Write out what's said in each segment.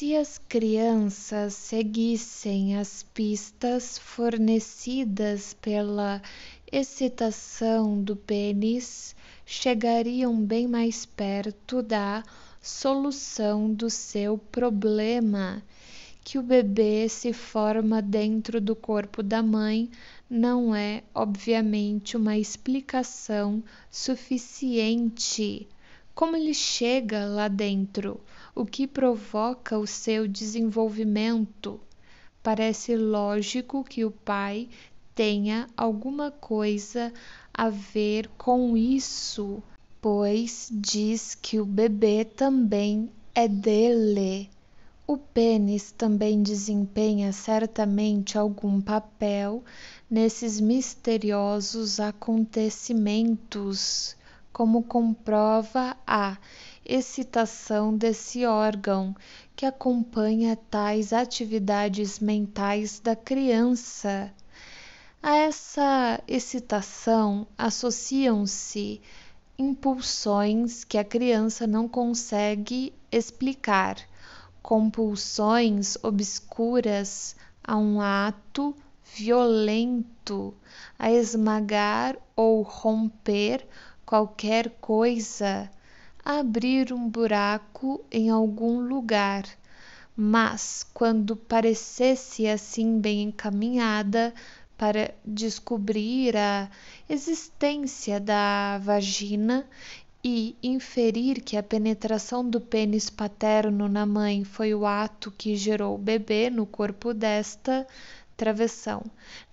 Se as crianças seguissem as pistas fornecidas pela excitação do pênis, chegariam bem mais perto da solução do seu problema. Que o bebê se forma dentro do corpo da mãe não é, obviamente, uma explicação suficiente. Como ele chega lá dentro? O que provoca o seu desenvolvimento? Parece lógico que o pai tenha alguma coisa a ver com isso, pois diz que o bebê também é dele. O pênis também desempenha certamente algum papel nesses misteriosos acontecimentos, como comprova a excitação desse órgão, que acompanha tais atividades mentais da criança. A essa excitação associam-se impulsões que a criança não consegue explicar, compulsões obscuras a um ato violento, a esmagar ou romper qualquer coisa, a abrir um buraco em algum lugar. Mas, quando parecesse assim bem encaminhada para descobrir a existência da vagina e inferir que a penetração do pênis paterno na mãe foi o ato que gerou o bebê no corpo desta travessão.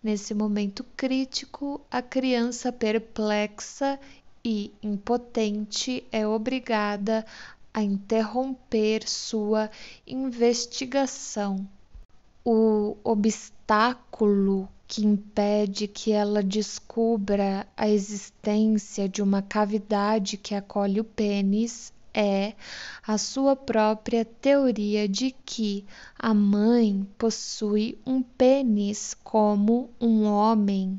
Nesse momento crítico, a criança perplexa e impotente é obrigada a interromper sua investigação. O obstáculo que impede que ela descubra a existência de uma cavidade que acolhe o pênis é a sua própria teoria de que a mãe possui um pênis como um homem.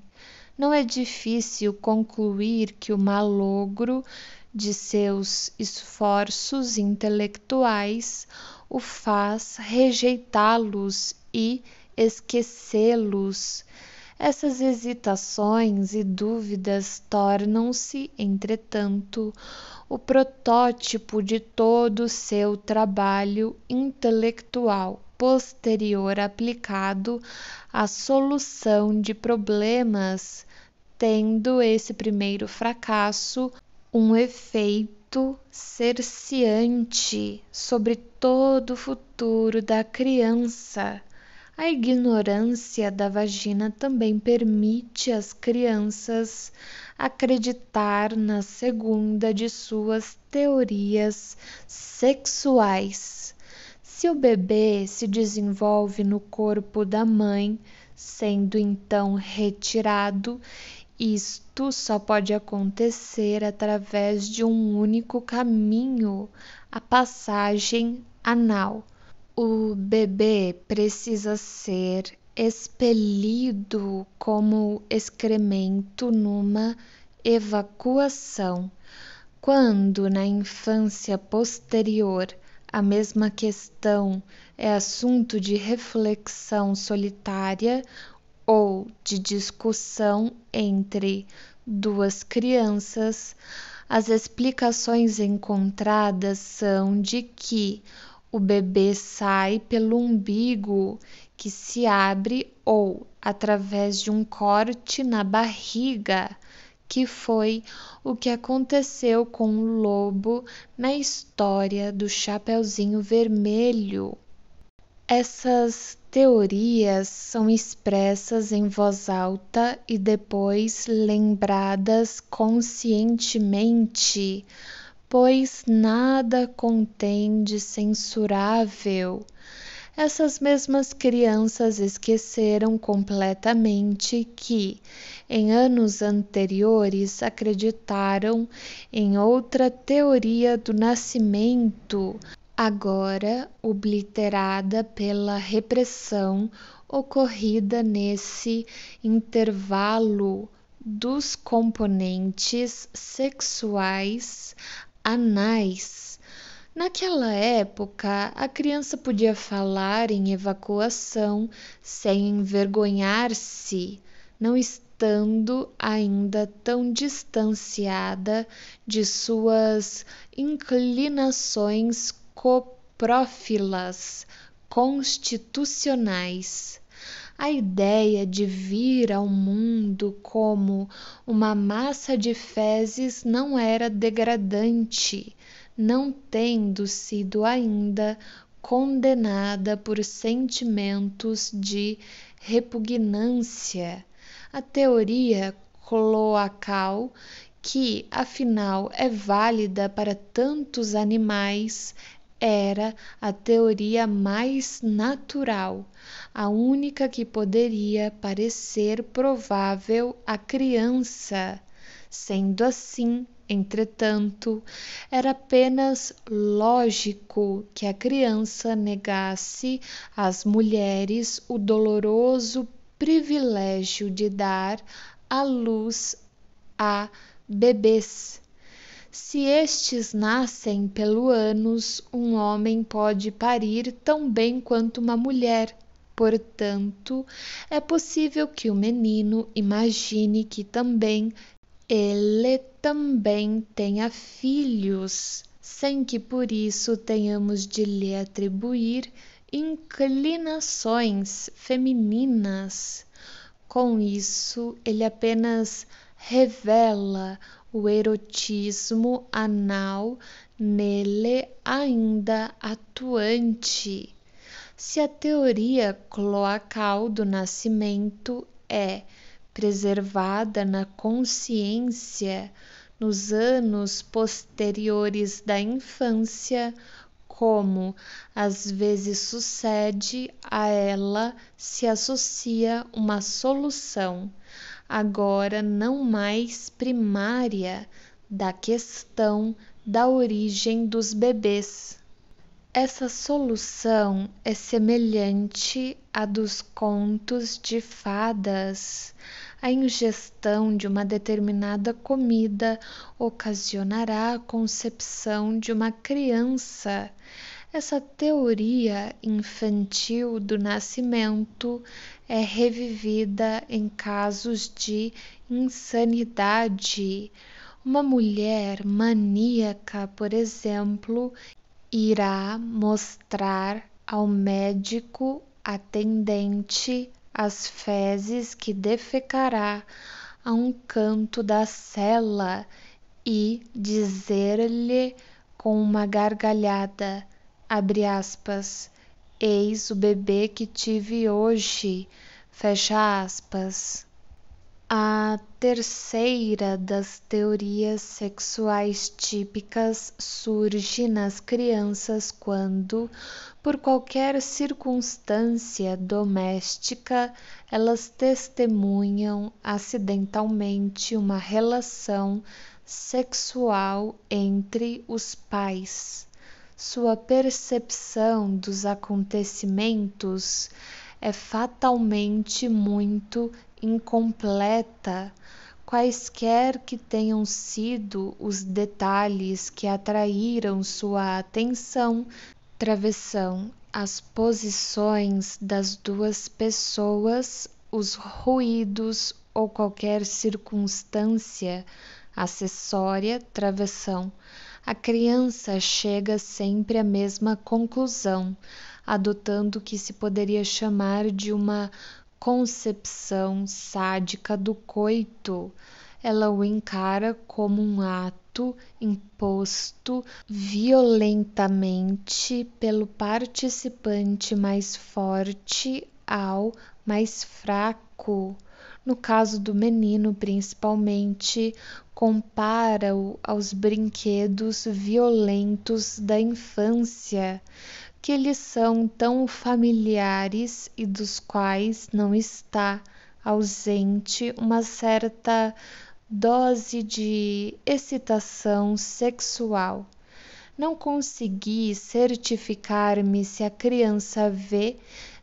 Não é difícil concluir que o malogro de seus esforços intelectuais o faz rejeitá-los e esquecê-los. Essas hesitações e dúvidas tornam-se, entretanto, o protótipo de todo o seu trabalho intelectual posterior aplicado à solução de problemas, tendo esse primeiro fracasso um efeito cerceante sobre todo o futuro da criança. A ignorância da vagina também permite às crianças acreditar na segunda de suas teorias sexuais. Se o bebê se desenvolve no corpo da mãe, sendo então retirado, isto só pode acontecer através de um único caminho, a passagem anal. O bebê precisa ser expelido como excremento numa evacuação. Quando na infância posterior a mesma questão é assunto de reflexão solitária ou de discussão entre duas crianças, as explicações encontradas são de que o bebê sai pelo umbigo que se abre ou através de um corte na barriga, que foi o que aconteceu com o lobo na história do Chapeuzinho Vermelho. Essas teorias são expressas em voz alta e depois lembradas conscientemente, pois nada contém de censurável. Essas mesmas crianças esqueceram completamente que, em anos anteriores, acreditaram em outra teoria do nascimento, agora obliterada pela repressão ocorrida nesse intervalo dos componentes sexuais anais. Naquela época, a criança podia falar em evacuação sem envergonhar-se, não estando ainda tão distanciada de suas inclinações coprófilas constitucionais. A ideia de vir ao mundo como uma massa de fezes não era degradante, não tendo sido ainda condenada por sentimentos de repugnância. A teoria cloacal, que afinal é válida para tantos animais, era a teoria mais natural, a única que poderia parecer provável à criança. Sendo assim, entretanto, era apenas lógico que a criança negasse às mulheres o doloroso privilégio de dar à luz a bebês. Se estes nascem pelo ânus, um homem pode parir tão bem quanto uma mulher. Portanto, é possível que o menino imagine que ele também tenha filhos, sem que por isso tenhamos de lhe atribuir inclinações femininas. Com isso, ele apenas revela o erotismo anal nele ainda atuante. Se a teoria cloacal do nascimento é preservada na consciência nos anos posteriores da infância, como às vezes sucede, a ela se associa uma solução, agora não mais primária, da questão da origem dos bebês. Essa solução é semelhante à dos contos de fadas. A ingestão de uma determinada comida ocasionará a concepção de uma criança. Essa teoria infantil do nascimento é revivida em casos de insanidade. Uma mulher maníaca, por exemplo, irá mostrar ao médico atendente as fezes que defecará a um canto da cela e dizer-lhe com uma gargalhada, abre aspas, eis o bebê que tive hoje, fecha aspas. A terceira das teorias sexuais típicas surge nas crianças quando, por qualquer circunstância doméstica, elas testemunham acidentalmente uma relação sexual entre os pais. Sua percepção dos acontecimentos é fatalmente muito incompleta, quaisquer que tenham sido os detalhes que atraíram sua atenção, travessão, as posições das duas pessoas, os ruídos ou qualquer circunstância acessória, travessão. A criança chega sempre à mesma conclusão, adotando o que se poderia chamar de uma concepção sádica do coito. Ela o encara como um ato imposto violentamente pelo participante mais forte ao mais fraco. No caso do menino, principalmente, compara-o aos brinquedos violentos da infância, que lhes são tão familiares e dos quais não está ausente uma certa dose de excitação sexual. Não consegui certificar-me se a criança vê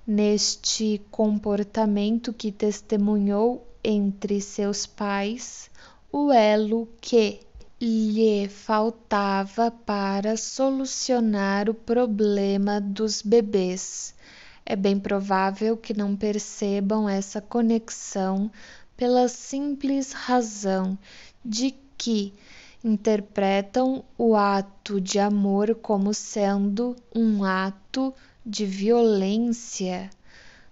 neste comportamento que testemunhou entre seus pais o elo que, lhe faltava para solucionar o problema dos bebês. É bem provável que não percebam essa conexão pela simples razão de que interpretam o ato de amor como sendo um ato de violência.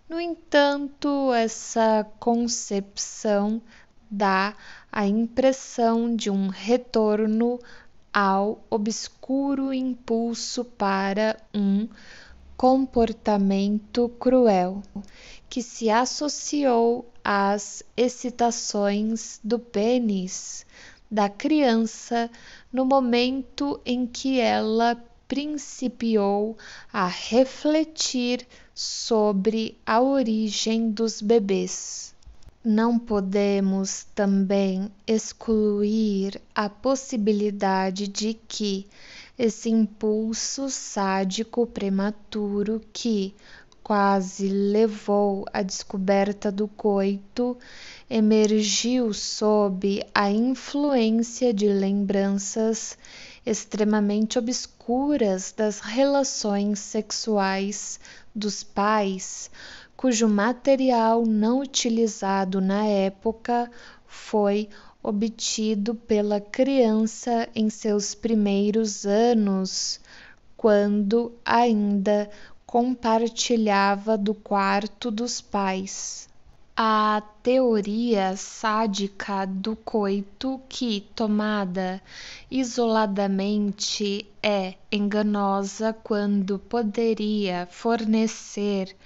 No entanto, essa concepção dá a impressão de um retorno ao obscuro impulso para um comportamento cruel, que se associou às excitações do pênis da criança no momento em que ela principiou a refletir sobre a origem dos bebês. Não podemos também excluir a possibilidade de que esse impulso sádico prematuro que quase levou à descoberta do coito emergiu sob a influência de lembranças extremamente obscuras das relações sexuais dos pais, cujo material não utilizado na época foi obtido pela criança em seus primeiros anos, quando ainda compartilhava do quarto dos pais. A teoria sádica do coito, que, tomada isoladamente, é enganosa quando poderia fornecer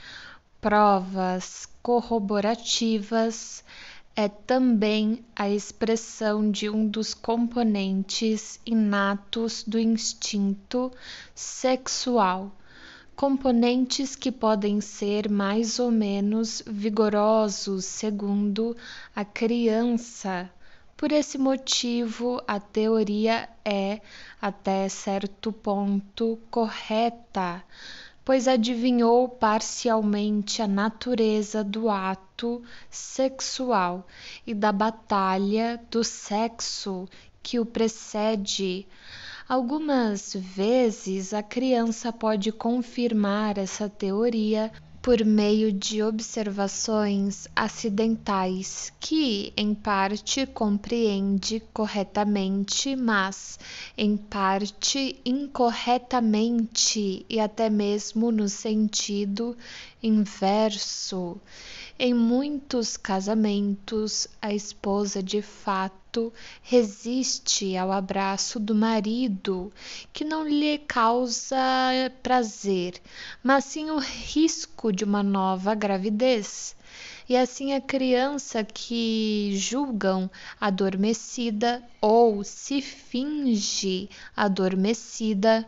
provas corroborativas, é também a expressão de um dos componentes inatos do instinto sexual, componentes que podem ser mais ou menos vigorosos segundo a criança. Por esse motivo, a teoria é, até certo ponto, correta, pois adivinhou parcialmente a natureza do ato sexual e da batalha do sexo que o precede. Algumas vezes a criança pode confirmar essa teoria por meio de observações acidentais que, em parte, compreende corretamente, mas, em parte, incorretamente e até mesmo no sentido inverso. Em muitos casamentos, a esposa de fato resiste ao abraço do marido, que não lhe causa prazer, mas sim o risco de uma nova gravidez. E assim a criança que julgam adormecida ou se finge adormecida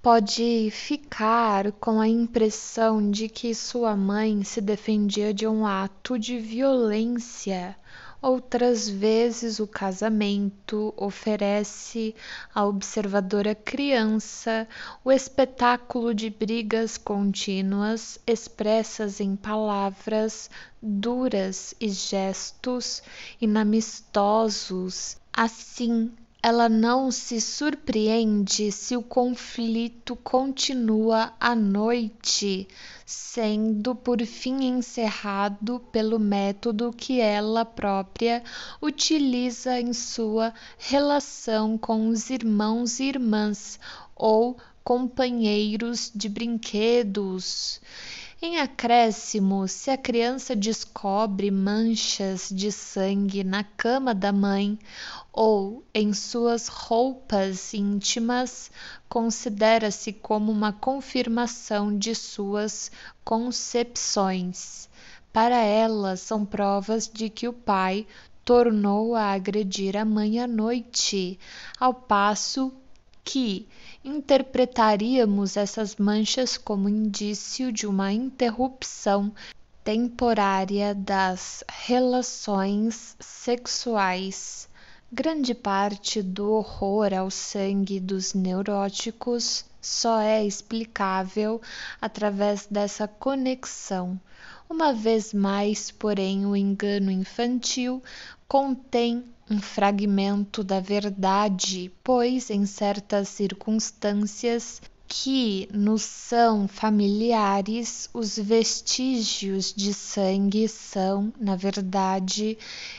pode ficar com a impressão de que sua mãe se defendia de um ato de violência. Outras vezes, o casamento oferece à observadora criança o espetáculo de brigas contínuas expressas em palavras duras e gestos inamistosos. Assim, ela não se surpreende se o conflito continua à noite, sendo por fim encerrado pelo método que ela própria utiliza em sua relação com os irmãos e irmãs ou companheiros de brinquedos. Em acréscimo, se a criança descobre manchas de sangue na cama da mãe ou em suas roupas íntimas, considera-se como uma confirmação de suas concepções. Para ela, são provas de que o pai tornou a agredir a mãe à noite, ao passo que interpretaríamos essas manchas como indício de uma interrupção temporária das relações sexuais. Grande parte do horror ao sangue dos neuróticos só é explicável através dessa conexão. Uma vez mais, porém, o engano infantil contém um fragmento da verdade, pois em certas circunstâncias que nos são familiares, os vestígios de sangue são, na verdade,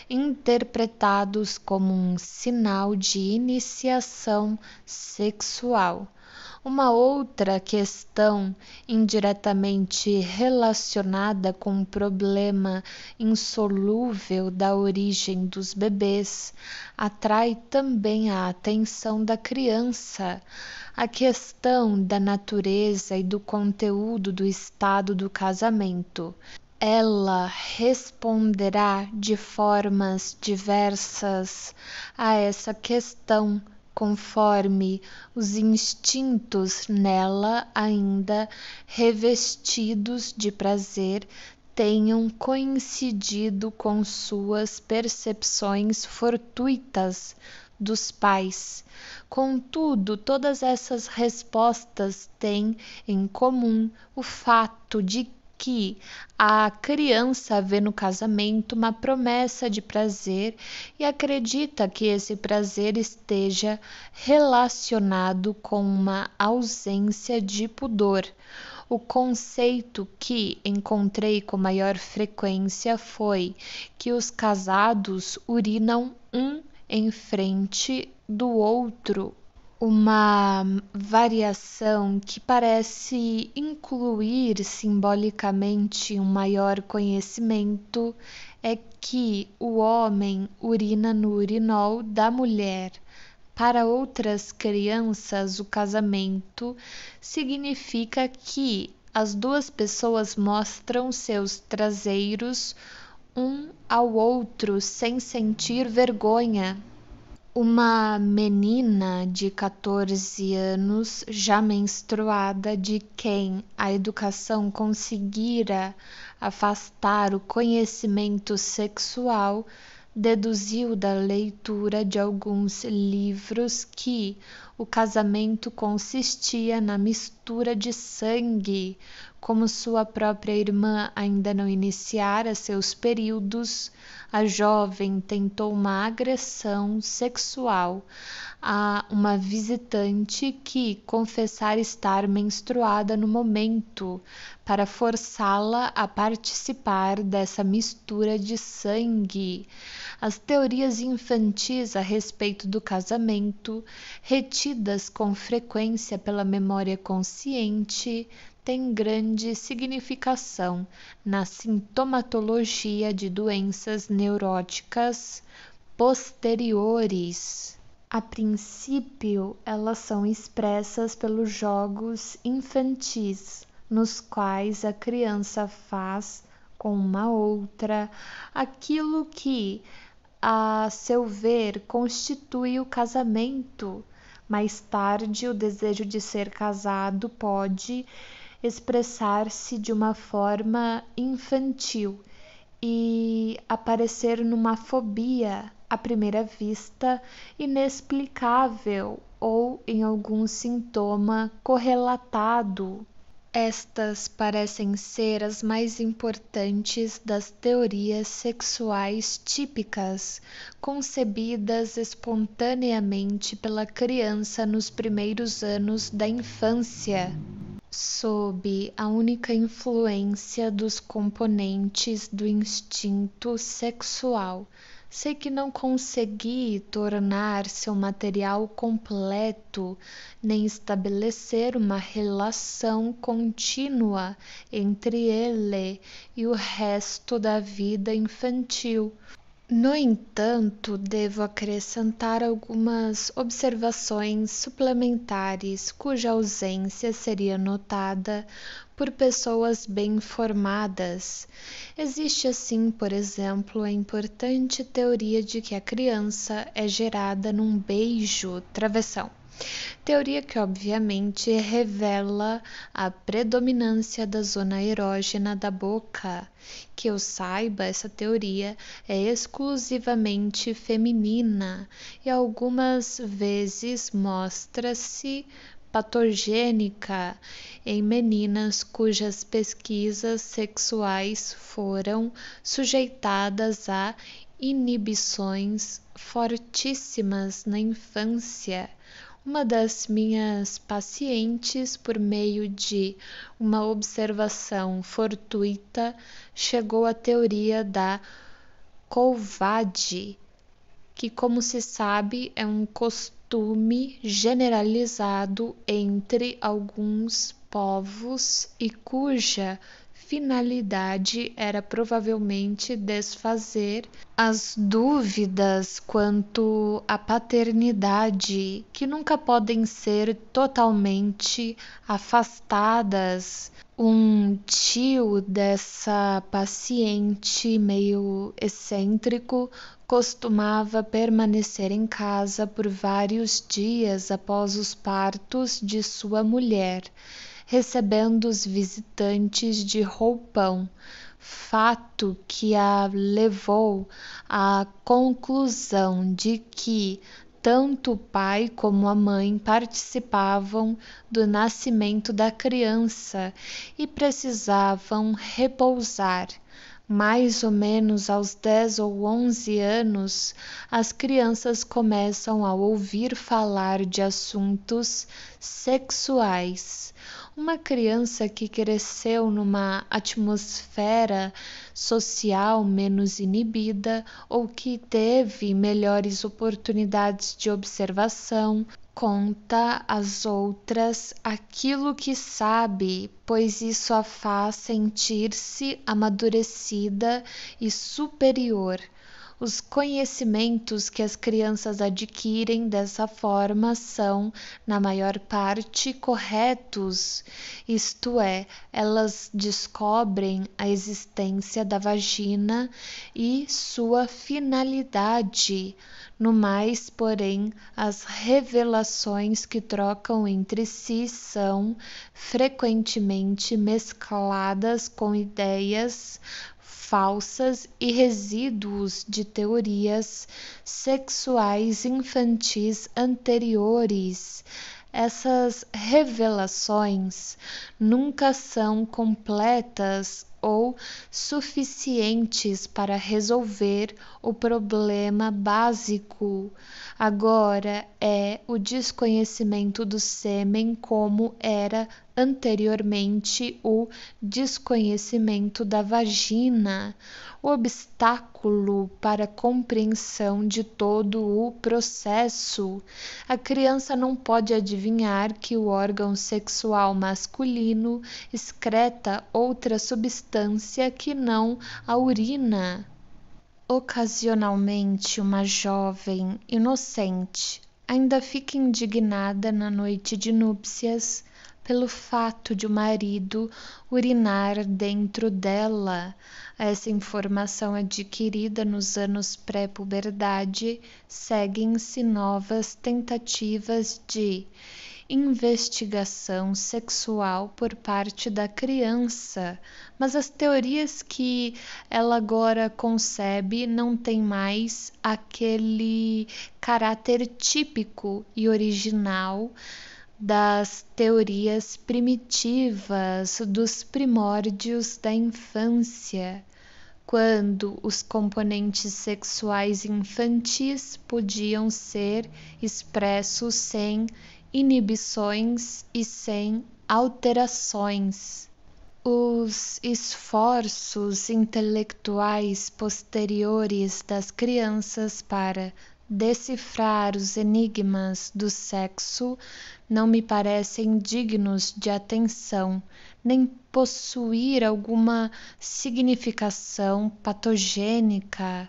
interpretados como um sinal de iniciação sexual. Uma outra questão indiretamente relacionada com o problema insolúvel da origem dos bebês atrai também a atenção da criança. A questão da natureza e do conteúdo do estado do casamento. Ela responderá de formas diversas a essa questão, conforme os instintos nela ainda revestidos de prazer tenham coincidido com suas percepções fortuitas dos pais. Contudo, todas essas respostas têm em comum o fato de que a criança vê no casamento uma promessa de prazer e acredita que esse prazer esteja relacionado com uma ausência de pudor. O conceito que encontrei com maior frequência foi que os casados urinam um em frente do outro, uma variação que parece incluir simbolicamente um maior conhecimento é que o homem urina no urinol da mulher. Para outras crianças, o casamento significa que as duas pessoas mostram seus traseiros um ao outro sem sentir vergonha. Uma menina de 14 anos, já menstruada, de quem a educação conseguira afastar o conhecimento sexual, deduziu da leitura de alguns livros que o casamento consistia na mistura de sangue. Como sua própria irmã ainda não iniciara seus períodos, a jovem tentou uma agressão sexual a uma visitante que confessara estar menstruada no momento, para forçá-la a participar dessa mistura de sangue. As teorias infantis a respeito do casamento, retidas com frequência pela memória consciente, têm grande significação na sintomatologia de doenças neuróticas posteriores. A princípio, elas são expressas pelos jogos infantis, nos quais a criança faz com uma outra aquilo que, a seu ver, constitui o casamento. Mais tarde, o desejo de ser casado pode expressar-se de uma forma infantil e aparecer numa fobia, à primeira vista, inexplicável ou em algum sintoma correlatado. Estas parecem ser as mais importantes das teorias sexuais típicas, concebidas espontaneamente pela criança nos primeiros anos da infância, sob a única influência dos componentes do instinto sexual. Sei que não consegui tornar seu material completo, nem estabelecer uma relação contínua entre ele e o resto da vida infantil. No entanto, devo acrescentar algumas observações suplementares, cuja ausência seria notada por pessoas bem informadas. Existe assim, por exemplo, a importante teoria de que a criança é gerada num beijo travessão. Teoria que obviamente revela a predominância da zona erógena da boca. Que eu saiba, essa teoria é exclusivamente feminina e algumas vezes mostra-se patogênica em meninas cujas pesquisas sexuais foram sujeitadas a inibições fortíssimas na infância. Uma das minhas pacientes, por meio de uma observação fortuita, chegou à teoria da covarde, que, como se sabe, é um costume generalizado entre alguns povos e cuja finalidade era provavelmente desfazer as dúvidas quanto à paternidade, que nunca podem ser totalmente afastadas. Um tio dessa paciente meio excêntrico costumava permanecer em casa por vários dias após os partos de sua mulher, recebendo os visitantes de roupão, fato que a levou à conclusão de que tanto o pai como a mãe participavam do nascimento da criança e precisavam repousar. Mais ou menos aos 10 ou 11 anos, as crianças começam a ouvir falar de assuntos sexuais. Uma criança que cresceu numa atmosfera social menos inibida ou que teve melhores oportunidades de observação, conta às outras aquilo que sabe, pois isso a faz sentir-se amadurecida e superior. Os conhecimentos que as crianças adquirem dessa forma são, na maior parte, corretos, isto é, elas descobrem a existência da vagina e sua finalidade. No mais, porém, as revelações que trocam entre si são frequentemente mescladas com ideias falsas e resíduos de teorias sexuais infantis anteriores. Essas revelações nunca são completas ou suficientes para resolver o problema básico. Agora é o desconhecimento do sêmen como era anteriormente o desconhecimento da vagina, o obstáculo para a compreensão de todo o processo. A criança não pode adivinhar que o órgão sexual masculino excreta outra substância que não a urina. Ocasionalmente, uma jovem inocente ainda fica indignada na noite de núpcias pelo fato de o marido urinar dentro dela. Essa informação adquirida nos anos pré-puberdade, seguem-se novas tentativas de investigação sexual por parte da criança, mas as teorias que ela agora concebe não têm mais aquele caráter típico e original das teorias primitivas dos primórdios da infância, quando os componentes sexuais infantis podiam ser expressos sem inibições e sem alterações. Os esforços intelectuais posteriores das crianças para decifrar os enigmas do sexo não me parecem dignos de atenção, nem possuir alguma significação patogênica.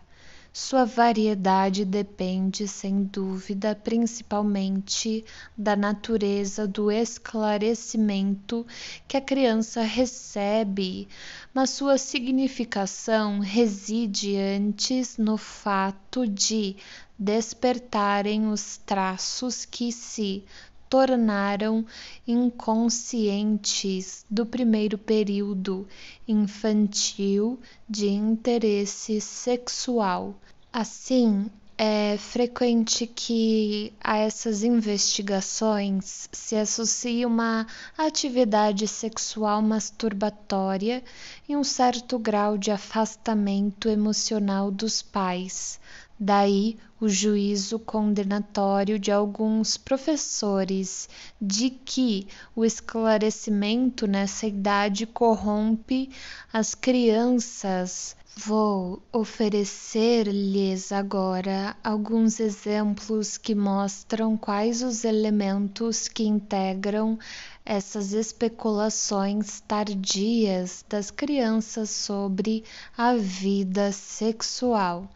Sua variedade depende, sem dúvida, principalmente da natureza do esclarecimento que a criança recebe, mas sua significação reside antes no fato de despertarem os traços que se tornaram inconscientes do primeiro período infantil de interesse sexual. Assim, É frequente que a essas investigações se associe uma atividade sexual masturbatória e um certo grau de afastamento emocional dos pais. Daí o juízo condenatório de alguns professores de que o esclarecimento nessa idade corrompe as crianças. Vou oferecer-lhes agora alguns exemplos que mostram quais os elementos que integram essas especulações tardias das crianças sobre a vida sexual.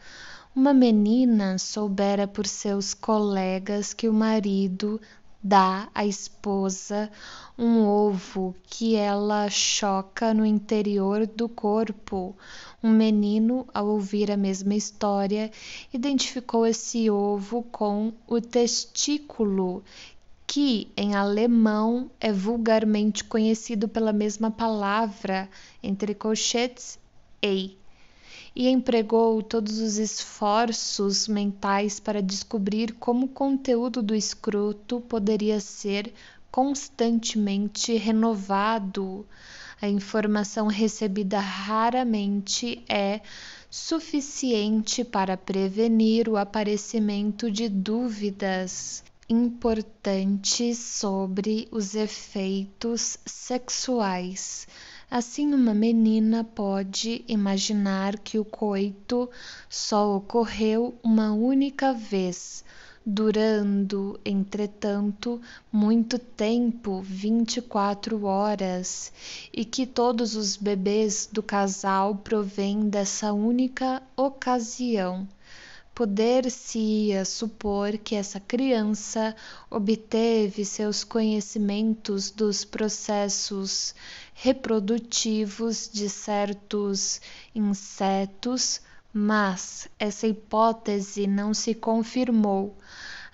Uma menina soubera por seus colegas que o marido dá à esposa um ovo que ela choca no interior do corpo. Um menino, ao ouvir a mesma história, identificou esse ovo com o testículo, que em alemão é vulgarmente conhecido pela mesma palavra, entre colchetes, ei, e empregou todos os esforços mentais para descobrir como o conteúdo do escroto poderia ser constantemente renovado. A informação recebida raramente é suficiente para prevenir o aparecimento de dúvidas importantes sobre os efeitos sexuais. Assim, uma menina pode imaginar que o coito só ocorreu uma única vez, durando, entretanto, muito tempo, 24 horas, e que todos os bebês do casal provêm dessa única ocasião. Poder-se-ia supor que essa criança obteve seus conhecimentos dos processos reprodutivos de certos insetos, mas essa hipótese não se confirmou.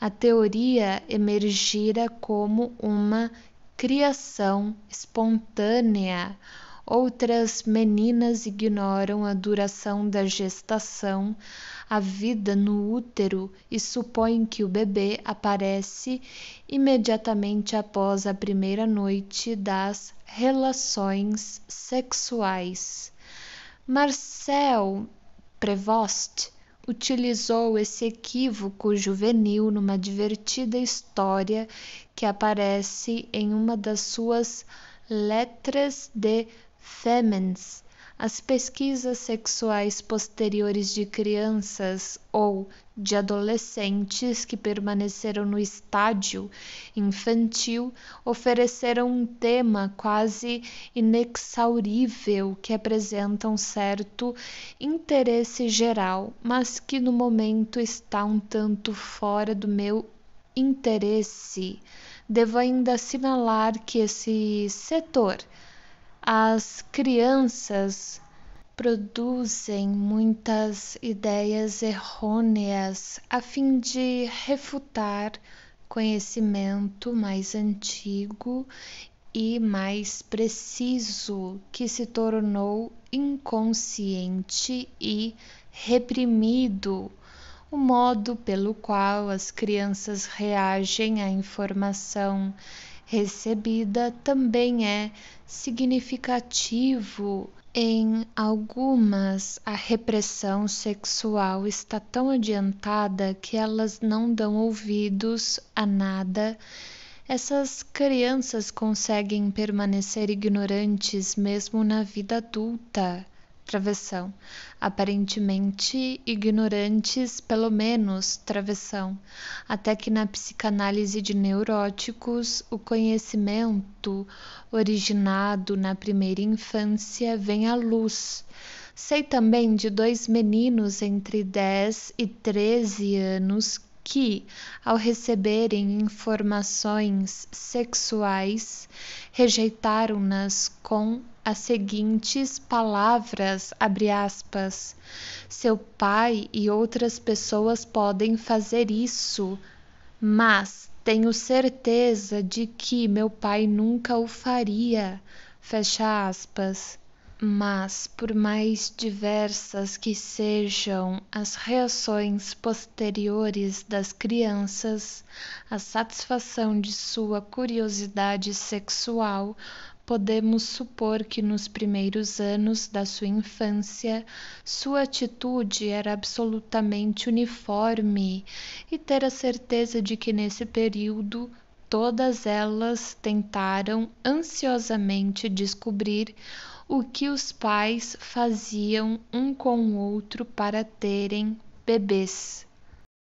A teoria emergira como uma criação espontânea. Outras meninas ignoram a duração da gestação, a vida no útero e supõem que o bebê aparece imediatamente após a primeira noite das relações sexuais. Marcel Prévost utilizou esse equívoco juvenil numa divertida história que aparece em uma das suas Lettres de Femmes. As pesquisas sexuais posteriores de crianças ou de adolescentes que permaneceram no estágio infantil ofereceram um tema quase inexaurível que apresenta um certo interesse geral, mas que no momento está um tanto fora do meu interesse. Devo ainda assinalar que esse setor, as crianças, produzem muitas ideias errôneas a fim de refutar conhecimento mais antigo e mais preciso que se tornou inconsciente e reprimido. O modo pelo qual as crianças reagem à informação recebida também é significativo. Em algumas, a repressão sexual está tão adiantada que elas não dão ouvidos a nada. Essas crianças conseguem permanecer ignorantes mesmo na vida adulta. Travessão. Aparentemente ignorantes, pelo menos travessão, até que na psicanálise de neuróticos o conhecimento originado na primeira infância vem à luz. Sei também de 2 meninos entre 10 e 13 anos que, ao receberem informações sexuais, rejeitaram-nas com as seguintes palavras, abre aspas, seu pai e outras pessoas podem fazer isso, mas tenho certeza de que meu pai nunca o faria, fecha aspas. Mas, por mais diversas que sejam as reações posteriores das crianças à satisfação de sua curiosidade sexual, podemos supor que nos primeiros anos da sua infância sua atitude era absolutamente uniforme e ter a certeza de que nesse período todas elas tentaram ansiosamente descobrir o que os pais faziam um com o outro para terem bebês.